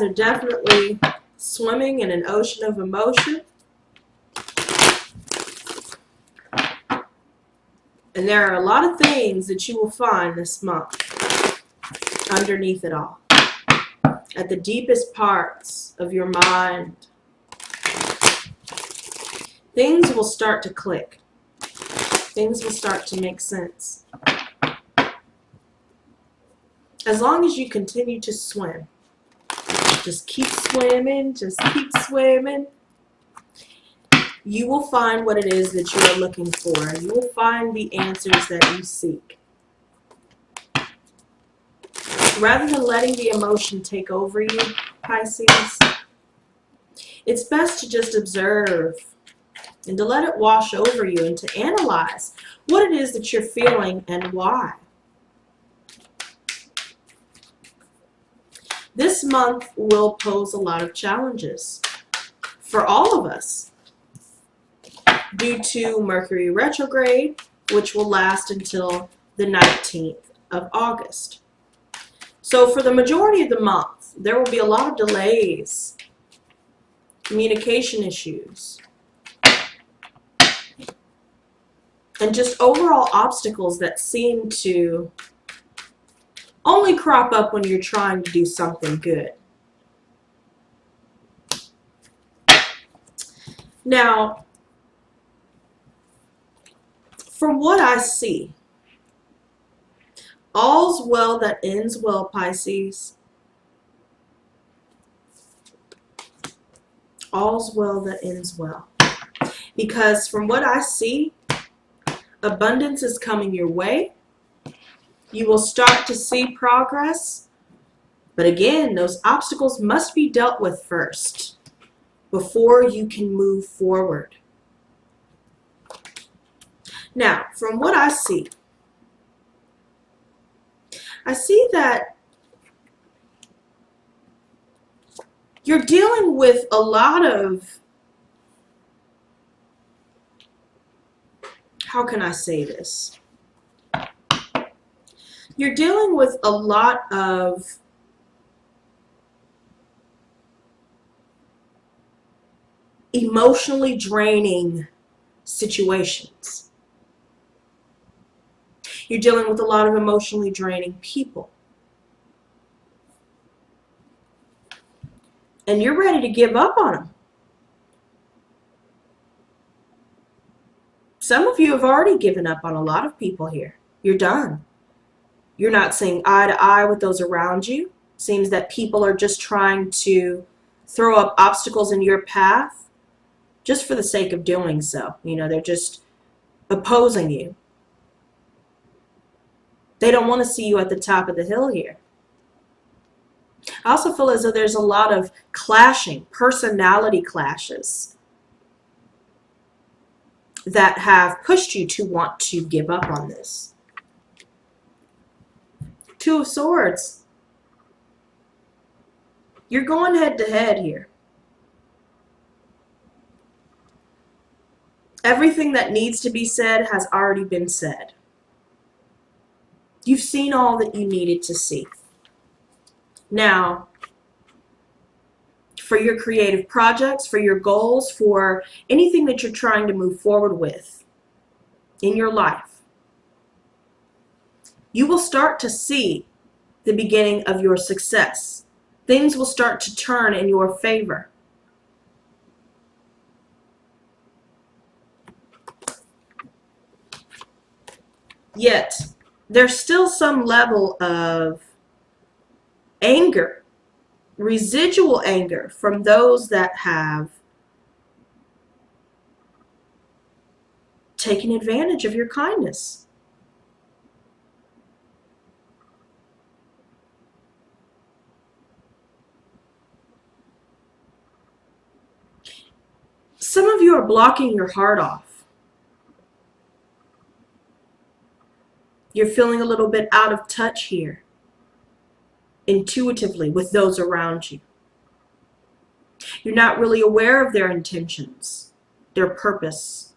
guys are definitely swimming in an ocean of emotion. And there are a lot of things that you will find this month underneath it all. At the deepest parts of your mind, things will start to click. Things will start to make sense. As long as you continue to swim, just keep swimming, you will find what it is that you are looking for. You will find the answers that you seek. Rather than letting the emotion take over you, Pisces, it's best to just observe and to let it wash over you and to analyze what it is that you're feeling and why. This month will pose a lot of challenges for all of us due to Mercury retrograde, which will last until the 19th of August. So for the majority of the month, there will be a lot of delays, communication issues, and just overall obstacles that seem to only crop up when you're trying to do something good. Now, from what I see, all's well that ends well, Pisces. All's well that ends well. Because from what I see, abundance is coming your way. You will start to see progress. But again, those obstacles must be dealt with first before you can move forward. Now, from what I see that you're dealing with a lot of, how can I say this? You're dealing with a lot of emotionally draining situations. You're dealing with a lot of emotionally draining people. And you're ready to give up on them. Some of you have already given up on a lot of people here. You're done. You're not seeing eye to eye with those around you. Seems that people are just trying to throw up obstacles in your path just for the sake of doing so. You know, they're just opposing you. They don't want to see you at the top of the hill here. I also feel as though there's a lot of clashing, personality clashes that have pushed you to want to give up on this. Two of Swords. You're going head to head here. Everything that needs to be said has already been said. You've seen all that you needed to see. Now, for your creative projects, for your goals, for anything that you're trying to move forward with in your life, you will start to see the beginning of your success. Things will start to turn in your favor. Yet, there's still some level of anger, residual anger from those that have taken advantage of your kindness. Some of you are blocking your heart off. You're feeling a little bit out of touch here, intuitively, with those around you. You're not really aware of their intentions, their purpose.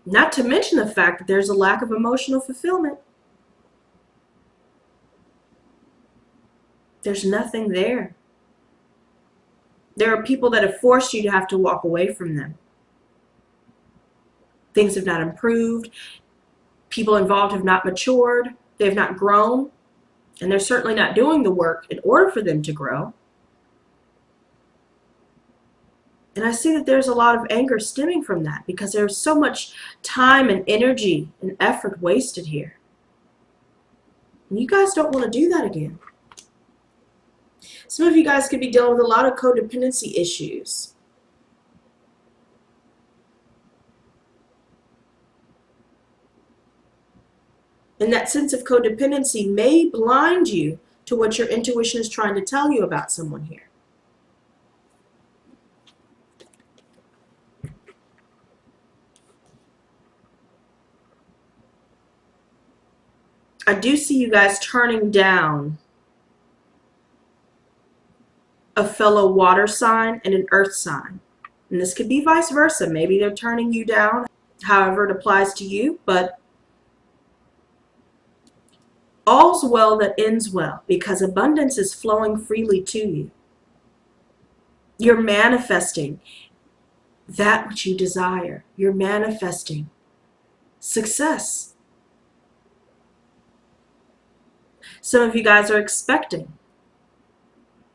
Not to mention the fact that there's a lack of emotional fulfillment. There's nothing there. There are people that have forced you to have to walk away from them. Things have not improved. People involved have not matured. They have not grown. And they're certainly not doing the work in order for them to grow. And I see that there's a lot of anger stemming from that because there's so much time and energy and effort wasted here. And you guys don't want to do that again. Some of you guys could be dealing with a lot of codependency issues. And that sense of codependency may blind you to what your intuition is trying to tell you about someone here. I do see you guys turning down a fellow water sign and an earth sign. And this could be vice versa. Maybe they're turning you down, however it applies to you, but all's well that ends well because abundance is flowing freely to you. You're manifesting that which you desire. You're manifesting success. Some of you guys are expecting.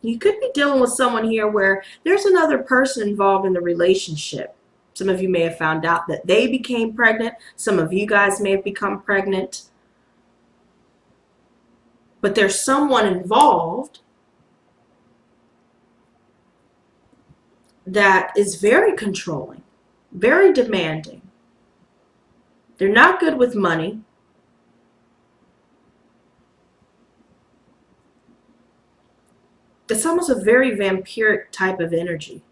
You could be dealing with someone here where there's another person involved in the relationship. Some of you may have found out that they became pregnant. Some of you guys may have become pregnant. But there's someone involved that is very controlling, very demanding. They're not good with money. It's almost a very vampiric type of energy.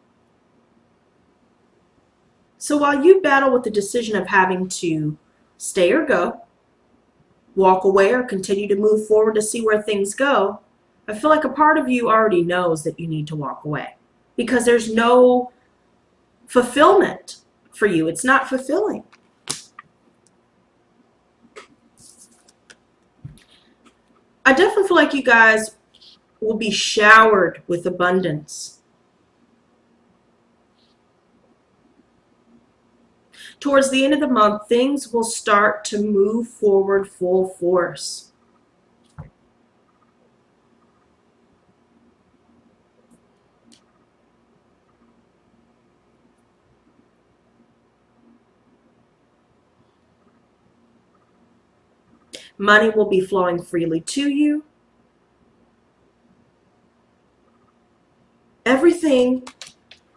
So while you battle with the decision of having to stay or go, walk away or continue to move forward to see where things go, I feel like a part of you already knows that you need to walk away because there's no fulfillment for you. It's not fulfilling. I definitely feel like you guys will be showered with abundance. Towards the end of the month, things will start to move forward full force. Money will be flowing freely to you. Everything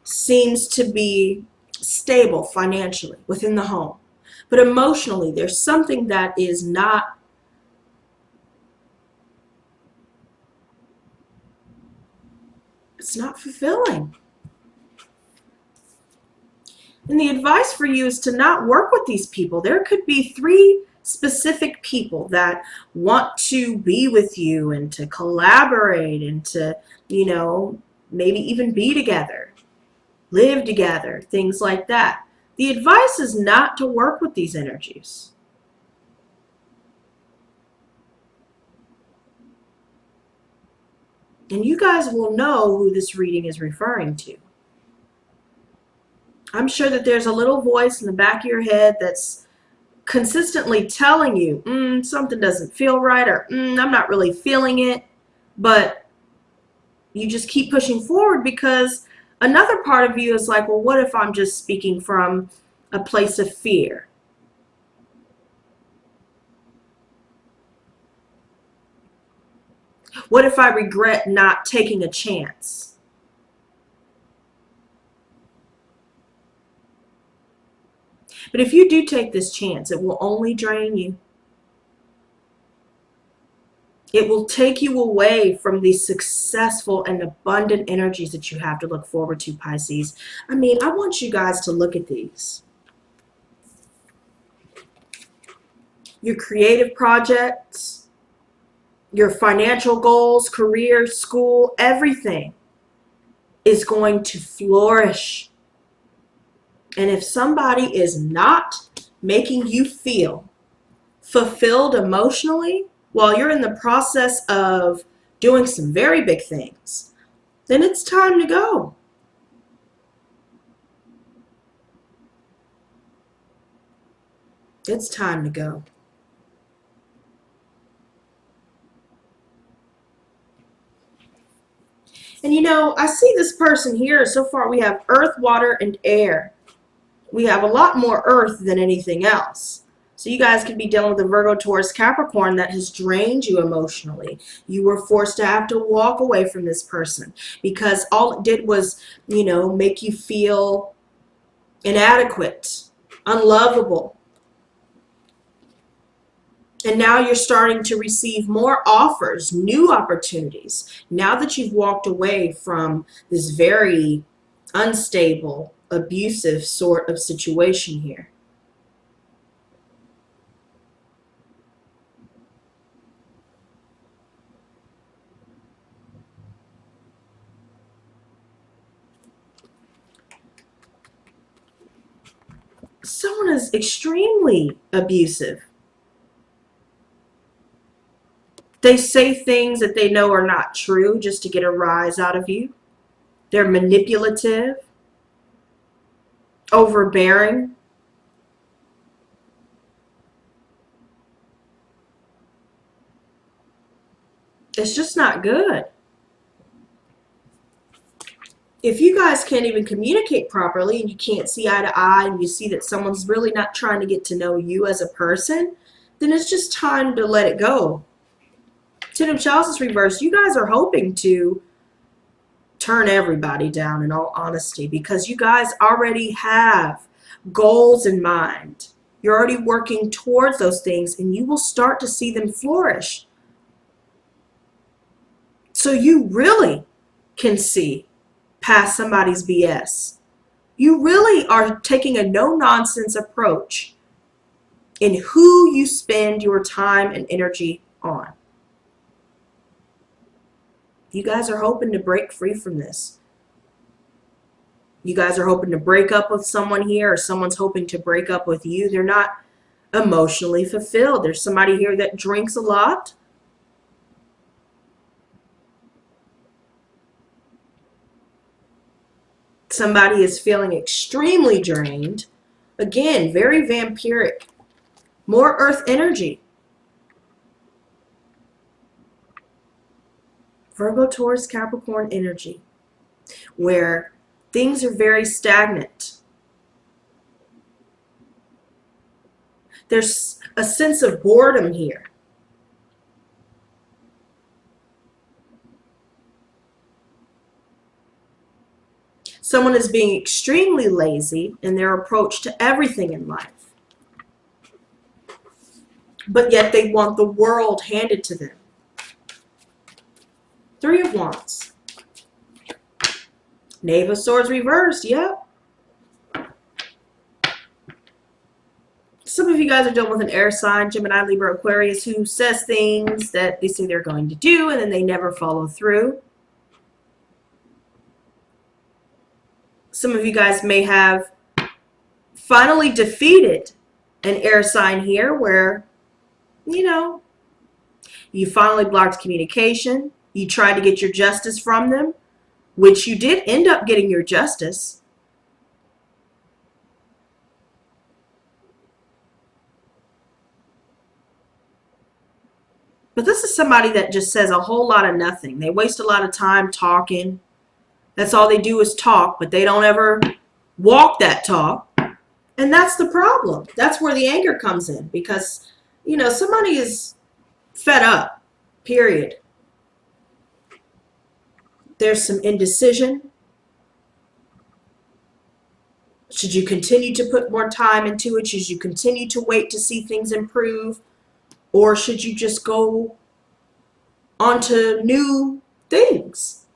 seems to be stable financially within the home. But emotionally, there's something that is not fulfilling. And the advice for you is to not work with these people. There could be 3 specific people that want to be with you and to collaborate and to, maybe even be together, live together, things like that. The advice is not to work with these energies. And you guys will know who this reading is referring to. I'm sure that there's a little voice in the back of your head that's consistently telling you, something doesn't feel right, or I'm not really feeling it. But you just keep pushing forward because another part of you is like, well, what if I'm just speaking from a place of fear? What if I regret not taking a chance? But if you do take this chance, it will only drain you. It will take you away from these successful and abundant energies that you have to look forward to, Pisces. I mean, I want you guys to look at these. Your creative projects, your financial goals, career, school, everything is going to flourish. And if somebody is not making you feel fulfilled emotionally while you're in the process of doing some very big things, then it's time to go. It's time to go. And you know, I see this person here. So far we have earth, water, and air. We have a lot more earth than anything else. So you guys could be dealing with a Virgo, Taurus, Capricorn that has drained you emotionally. You were forced to have to walk away from this person because all it did was, you know, make you feel inadequate, unlovable. And now you're starting to receive more offers, new opportunities. Now that you've walked away from this very unstable, abusive sort of situation here. Someone is extremely abusive. They say things that they know are not true just to get a rise out of you. They're manipulative, overbearing. It's just not good. If you guys can't even communicate properly and you can't see eye to eye and you see that someone's really not trying to get to know you as a person, then it's just time to let it go. Ten of Chalices reversed. You guys are hoping to turn everybody down, in all honesty, because you guys already have goals in mind. You're already working towards those things and you will start to see them flourish. So you really can see past somebody's BS. You really are taking a no-nonsense approach in who you spend your time and energy on. You guys are hoping to break free from this. You guys are hoping to break up with someone here, or someone's hoping to break up with you. They're not emotionally fulfilled. There's somebody here that drinks a lot. Somebody is feeling extremely drained. Again, very vampiric. More earth energy. Virgo, Taurus, Capricorn energy, where things are very stagnant. There's a sense of boredom here. Someone is being extremely lazy in their approach to everything in life, but yet they want the world handed to them. Three of Wands. Knave of Swords reversed. Yep. Some of you guys are dealing with an air sign, Gemini, Libra, Aquarius, who says things that they say they're going to do and then they never follow through. Some of you guys may have finally defeated an air sign here where, you know, you finally blocked communication. You tried to get your justice from them, which you did end up getting your justice. But this is somebody that just says a whole lot of nothing. They waste a lot of time talking. That's all they do is talk, but they don't ever walk that talk. And that's the problem. That's where the anger comes in because, you know, somebody is fed up, period. There's some indecision. Should you continue to put more time into it? Should you continue to wait to see things improve? Or should you just go on to new things?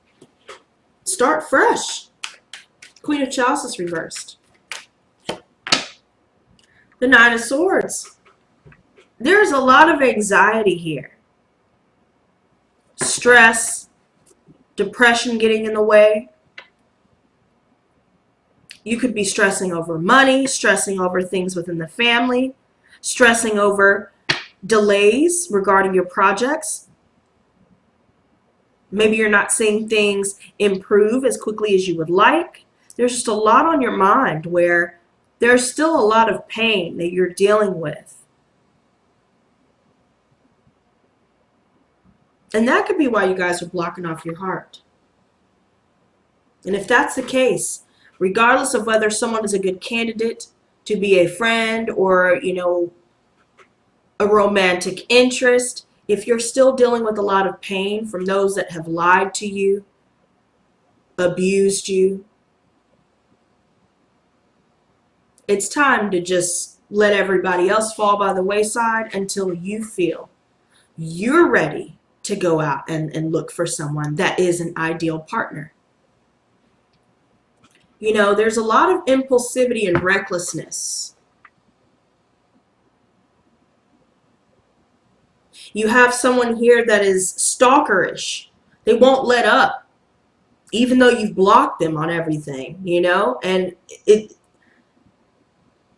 Start fresh. Queen of Chalices reversed. The Nine of Swords. There's a lot of anxiety here. Stress, depression getting in the way. You could be stressing over money, stressing over things within the family, stressing over delays regarding your projects. Maybe you're not seeing things improve as quickly as you would like. There's just a lot on your mind where there's still a lot of pain that you're dealing with. And that could be why you guys are blocking off your heart. And if that's the case, regardless of whether someone is a good candidate to be a friend or, a romantic interest, if you're still dealing with a lot of pain from those that have lied to you, abused you, it's time to just let everybody else fall by the wayside until you feel you're ready to go out and look for someone that is an ideal partner. There's a lot of impulsivity and recklessness. You have someone here that is stalkerish. They won't let up, even though you've blocked them on everything, and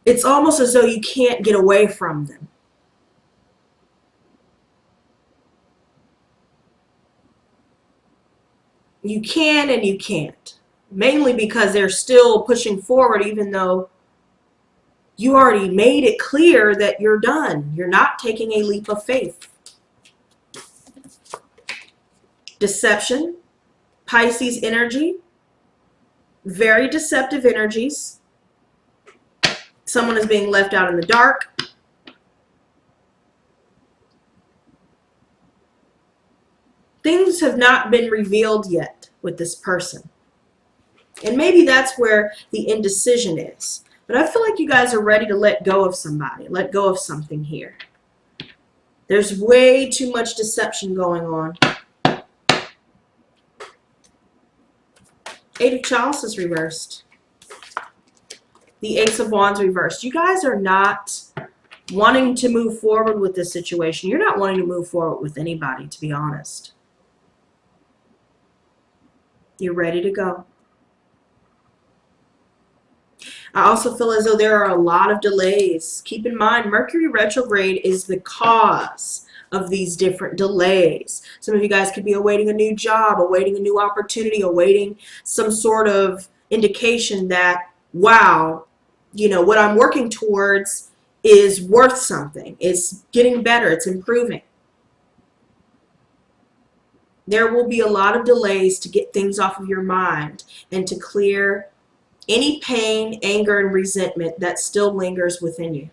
it's almost as though you can't get away from them. You can and you can't, mainly because they're still pushing forward, even though you already made it clear that you're done. You're not taking a leap of faith. Deception, Pisces energy, very deceptive energies. Someone is being left out in the dark. Things have not been revealed yet with this person. And maybe that's where the indecision is. But I feel like you guys are ready to let go of somebody, let go of something here. There's way too much deception going on. Eight of Chalices reversed. The Ace of Wands reversed. You guys are not wanting to move forward with this situation. You're not wanting to move forward with anybody, to be honest. You're ready to go. I also feel as though there are a lot of delays. Keep in mind, Mercury retrograde is the cause of these different delays. Some of you guys could be awaiting a new job, awaiting a new opportunity, awaiting some sort of indication that, wow, what I'm working towards is worth something. It's getting better. It's improving. There will be a lot of delays to get things off of your mind and to clear any pain, anger, and resentment that still lingers within you.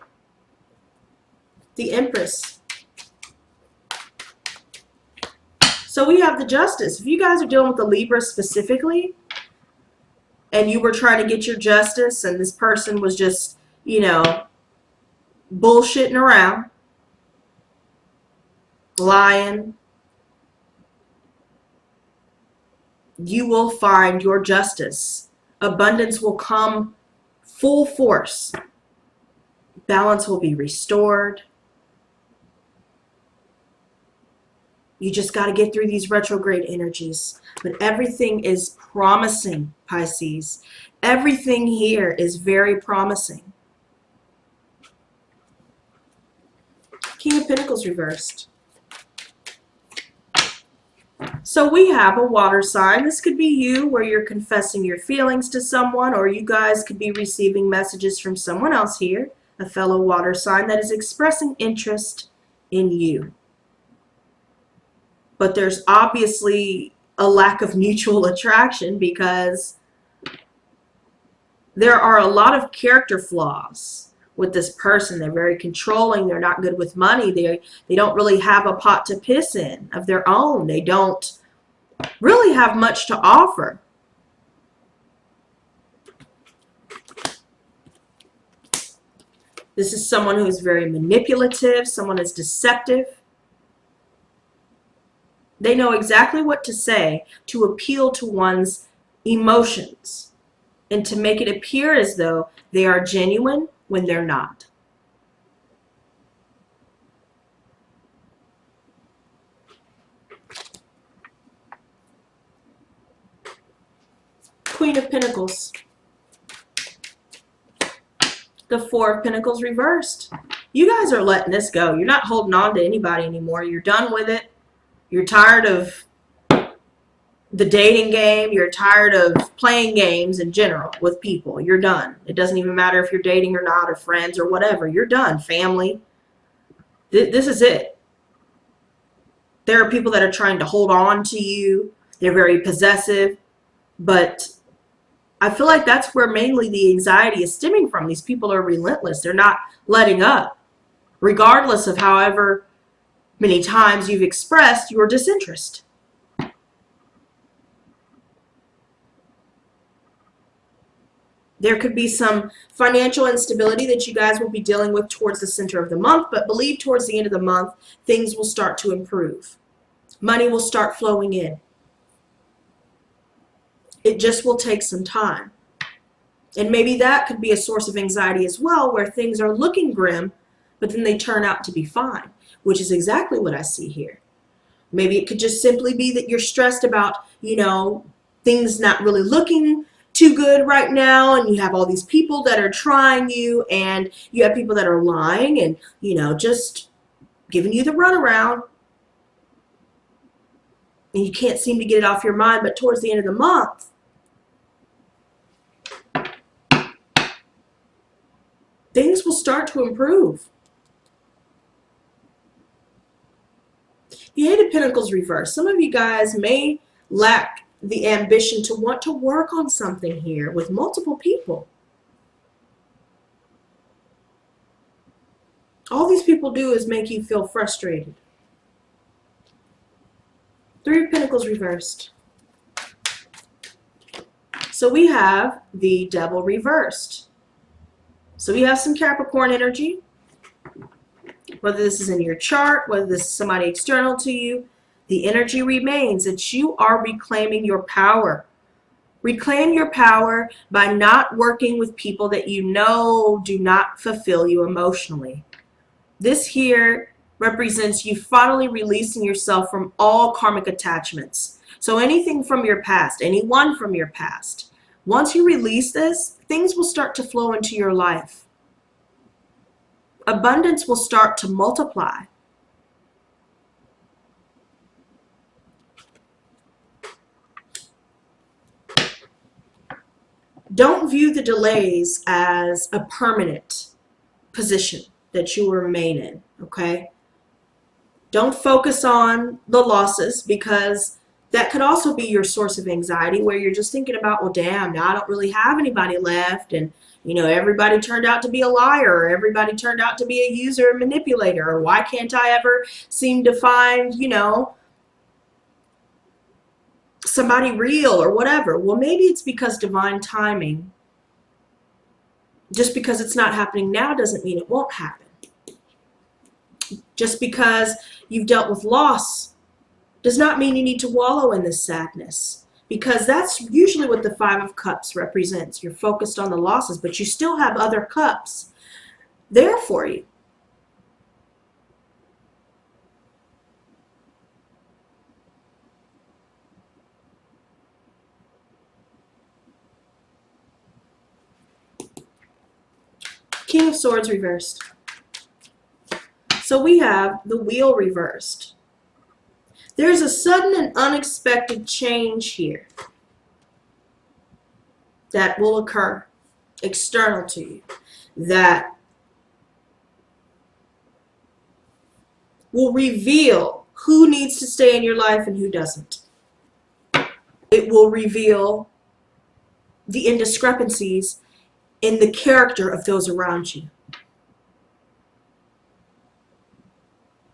The Empress. So we have the Justice. If you guys are dealing with the Libra specifically, and you were trying to get your justice, and this person was just, bullshitting around, lying, you will find your justice. Abundance will come full force. Balance will be restored. You just got to get through these retrograde energies. But everything is promising, Pisces. Everything here is very promising. King of Pentacles reversed. So we have a water sign. This could be you, where you're confessing your feelings to someone, or you guys could be receiving messages from someone else here, a fellow water sign that is expressing interest in you. But there's obviously a lack of mutual attraction because there are a lot of character flaws with this person. They're very controlling. They're not good with money. They don't really have a pot to piss in of their own. They don't really have much to offer. This is someone who is very manipulative. Someone is deceptive. They know exactly what to say to appeal to one's emotions and to make it appear as though they are genuine when they're not. Queen of Pentacles. The Four of Pentacles reversed. You guys are letting this go. You're not holding on to anybody anymore. You're done with it. You're tired of the dating game. You're tired of playing games in general with people. You're done. It doesn't even matter if you're dating or not, or friends or whatever. You're done. Family. This is it. There are people that are trying to hold on to you. They're very possessive. But I feel like that's where mainly the anxiety is stemming from. These people are relentless. They're not letting up, regardless of however many times you've expressed your disinterest. There could be some financial instability that you guys will be dealing with towards the center of the month, but believe towards the end of the month, things will start to improve. Money will start flowing in. It just will take some time. And maybe that could be a source of anxiety as well, where things are looking grim, but then they turn out to be fine, which is exactly what I see here. Maybe it could just simply be that you're stressed about, things not really looking too good right now, and you have all these people that are trying you, and you have people that are lying and, just giving you the runaround. And you can't seem to get it off your mind, but towards the end of the month, things will start to improve. The Eight of Pentacles reversed. Some of you guys may lack the ambition to want to work on something here with multiple people. All these people do is make you feel frustrated. Three of Pentacles reversed. So we have the Devil reversed. So we have some Capricorn energy. Whether this is in your chart, whether this is somebody external to you, the energy remains that you are reclaiming your power. Reclaim your power by not working with people that you know do not fulfill you emotionally. This here represents you finally releasing yourself from all karmic attachments. So anything from your past, anyone from your past. Once you release this, things will start to flow into your life. Abundance will start to multiply. Don't view the delays as a permanent position that you will remain in, okay? Don't focus on the losses, because that could also be your source of anxiety, where you're just thinking about, well, damn, now I don't really have anybody left, and everybody turned out to be a liar, or everybody turned out to be a user and manipulator, or why can't I ever seem to find, somebody real or whatever. Well, maybe it's because divine timing. Just because it's not happening now doesn't mean it won't happen. Just because you've dealt with loss does not mean you need to wallow in this sadness, because that's usually what the Five of Cups represents. You're focused on the losses, but you still have other cups there for you. King of Swords reversed. So we have the Wheel reversed. There's a sudden and unexpected change here that will occur external to you, that will reveal who needs to stay in your life and who doesn't. It will reveal the indiscrepancies in the character of those around you.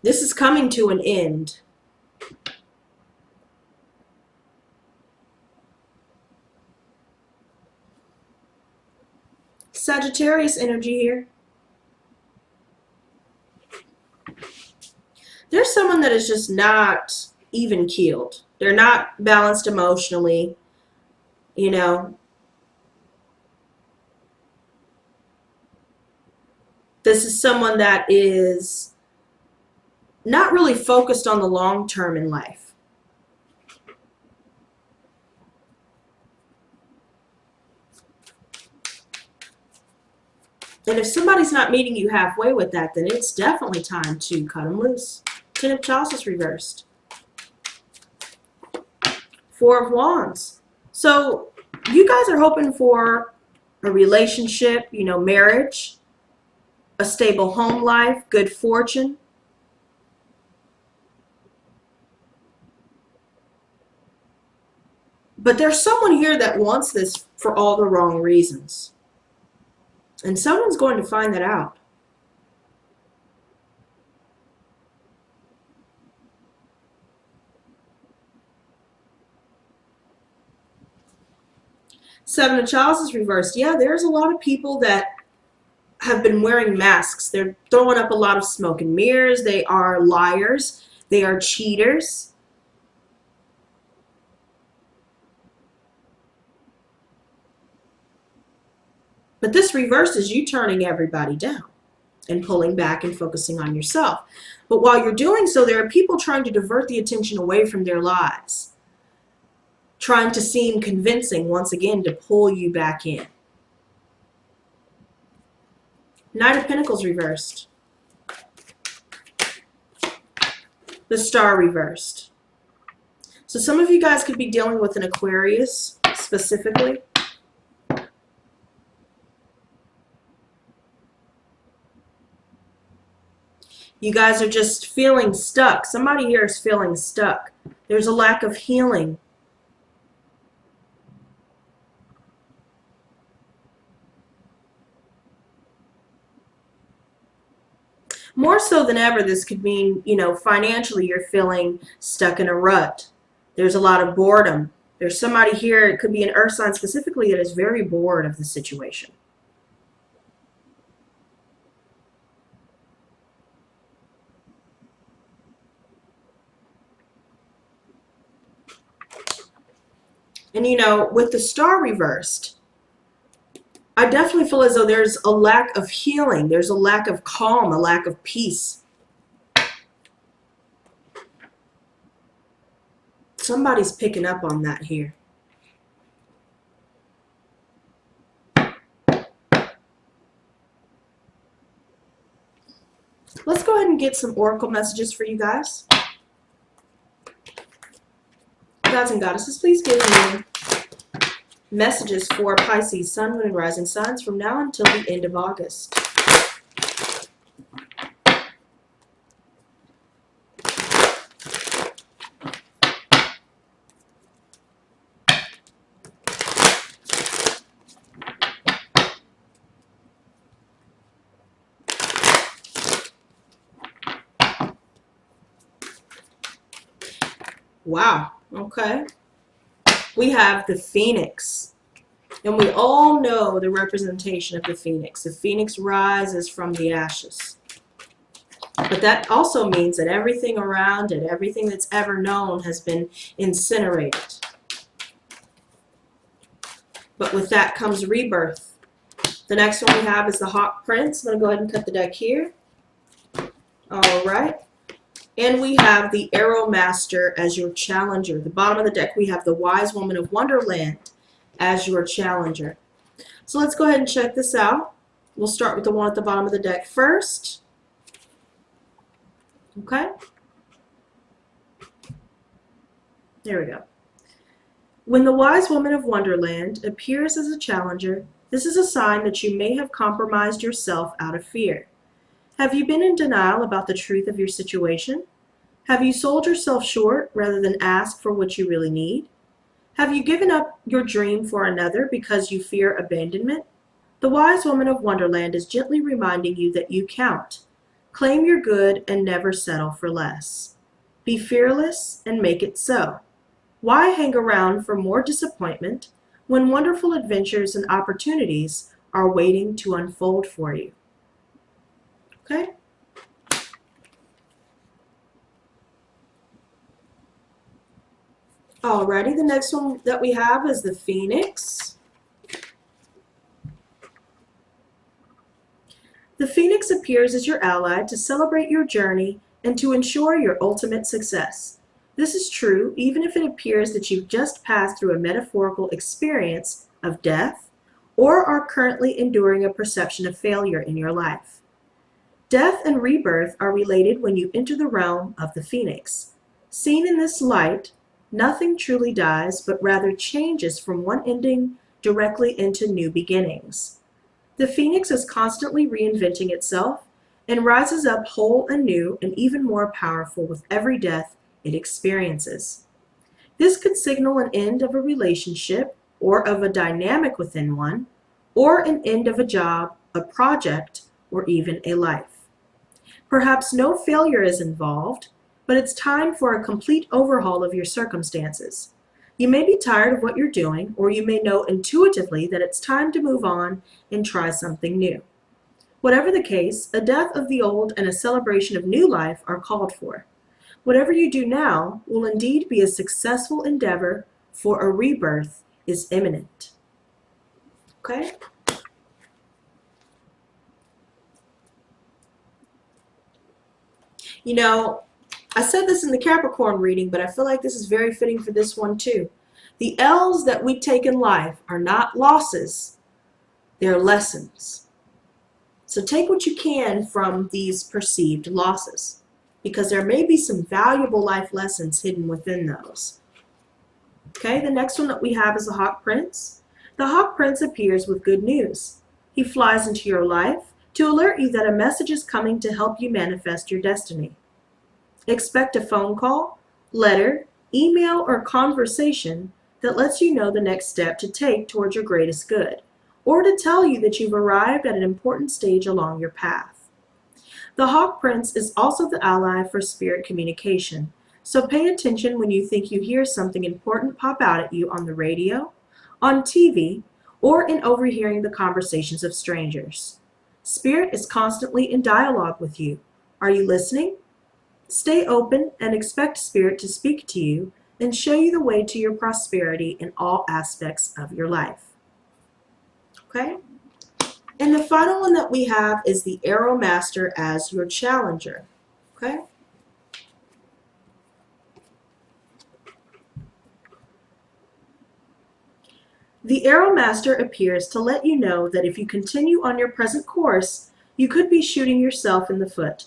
This is coming to an end. Sagittarius energy here. There's someone that is just not even keeled. They're not balanced emotionally, This is someone that is not really focused on the long term in life. And if somebody's not meeting you halfway with that, then it's definitely time to cut them loose. Ten of Chalices reversed. Four of Wands. So you guys are hoping for a relationship, you know, marriage, a stable home life, good fortune. But there's someone here that wants this for all the wrong reasons. And someone's going to find that out. Seven of Chalices is reversed. Yeah, there's a lot of people that have been wearing masks. They're throwing up a lot of smoke and mirrors. They are liars. They are cheaters. But this reverse is you turning everybody down and pulling back and focusing on yourself. But while you're doing so, there are people trying to divert the attention away from their lives, trying to seem convincing once again to pull you back in. Knight of Pentacles reversed. The Star reversed. So some of you guys could be dealing with an Aquarius specifically. You guys are just feeling stuck. Somebody here is feeling stuck. There's a lack of healing. More so than ever, this could mean, you know, financially you're feeling stuck in a rut. There's a lot of boredom. There's somebody here, it could be an earth sign specifically, that is very bored of the situation. And, you know, with the Star reversed, I definitely feel as though there's a lack of healing. There's a lack of calm, a lack of peace. Somebody's picking up on that here. Let's go ahead and get some oracle messages for you guys. Gods and goddesses, please give me messages for Pisces, Sun, Moon, and Rising signs from now until the end of August. Wow, okay. We have the Phoenix. And we all know the representation of the Phoenix. The Phoenix rises from the ashes. But that also means that everything around it, everything that's ever known, has been incinerated. But with that comes rebirth. The next one we have is the Hawk Prince. I'm going to go ahead and cut the deck here. All right. And we have the Arrow Master as your challenger. The bottom of the deck, we have the Wise Woman of Wonderland as your challenger. So let's go ahead and check this out. We'll start with the one at the bottom of the deck first. Okay. There we go. When the Wise Woman of Wonderland appears as a challenger, this is a sign that you may have compromised yourself out of fear. Have you been in denial about the truth of your situation? Have you sold yourself short rather than ask for what you really need? Have you given up your dream for another because you fear abandonment? The Wise Woman of Wonderland is gently reminding you that you count. Claim your good and never settle for less. Be fearless and make it so. Why hang around for more disappointment when wonderful adventures and opportunities are waiting to unfold for you? Okay? Alrighty, the next one that we have is the Phoenix. The Phoenix appears as your ally to celebrate your journey and to ensure your ultimate success. This is true even if it appears that you've just passed through a metaphorical experience of death or are currently enduring a perception of failure in your life. Death and rebirth are related when you enter the realm of the Phoenix. Seen in this light, Nothing truly dies, but rather changes from one ending directly into new beginnings. The phoenix is constantly reinventing itself and rises up whole and new and even more powerful with every death it experiences. This could signal an end of a relationship or of a dynamic within one, or an end of a job, a project, or even a life. Perhaps no failure is involved, but it's time for a complete overhaul of your circumstances. You may be tired of what you're doing, or you may know intuitively that it's time to move on and try something new. Whatever the case, a death of the old and a celebration of new life are called for. Whatever you do now will indeed be a successful endeavor, for a rebirth is imminent. Okay? You know, I said this in the Capricorn reading, but I feel like this is very fitting for this one too. The L's that we take in life are not losses, they're lessons. So take what you can from these perceived losses, because there may be some valuable life lessons hidden within those. Okay, the next one that we have is the Hawk Prince. The Hawk Prince appears with good news. He flies into your life to alert you that a message is coming to help you manifest your destiny. Expect a phone call, letter, email, or conversation that lets you know the next step to take towards your greatest good, or to tell you that you've arrived at an important stage along your path. The Hawk Prince is also the ally for spirit communication, so pay attention when you think you hear something important pop out at you on the radio, on TV, or in overhearing the conversations of strangers. Spirit is constantly in dialogue with you. Are you listening? Stay open and expect Spirit to speak to you and show you the way to your prosperity in all aspects of your life. Okay? And the final one that we have is the Arrow Master as your challenger. Okay? The Arrow Master appears to let you know that if you continue on your present course, you could be shooting yourself in the foot.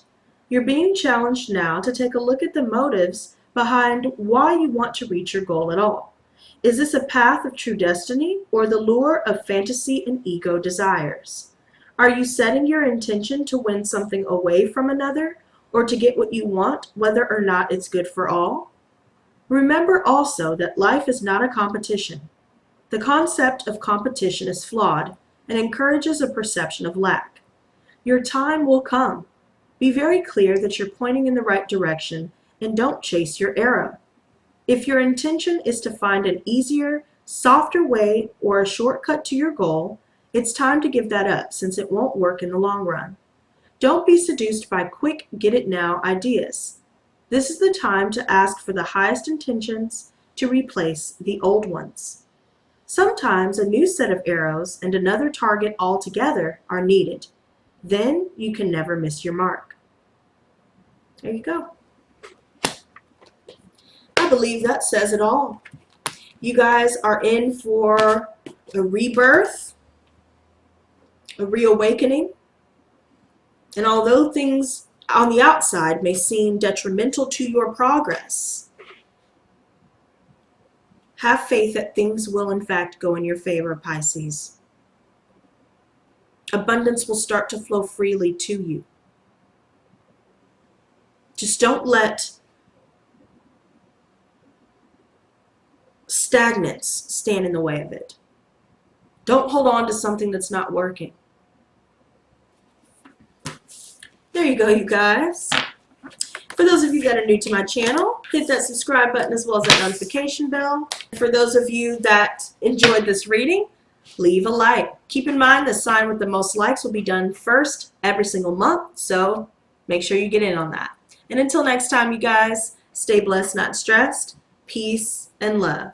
You're being challenged now to take a look at the motives behind why you want to reach your goal at all. Is this a path of true destiny or the lure of fantasy and ego desires? Are you setting your intention to win something away from another or to get what you want, whether or not it's good for all? Remember also that life is not a competition. The concept of competition is flawed and encourages a perception of lack. Your time will come. Be very clear that you're pointing in the right direction and don't chase your arrow. If your intention is to find an easier, softer way or a shortcut to your goal, it's time to give that up since it won't work in the long run. Don't be seduced by quick get-it-now ideas. This is the time to ask for the highest intentions to replace the old ones. Sometimes a new set of arrows and another target altogether are needed. Then you can never miss your mark. There you go. I believe that says it all. You guys are in for a rebirth, a reawakening, and although things on the outside may seem detrimental to your progress, have faith that things will in fact go in your favor, Pisces. Abundance will start to flow freely to you. Just don't let stagnance stand in the way of it. Don't hold on to something that's not working. There you go, you guys. For those of you that are new to my channel, hit that subscribe button as well as that notification bell. For those of you that enjoyed this reading, leave a like. Keep in mind the sign with the most likes will be done first every single month, so make sure you get in on that. And until next time, you guys, stay blessed, not stressed. Peace and love.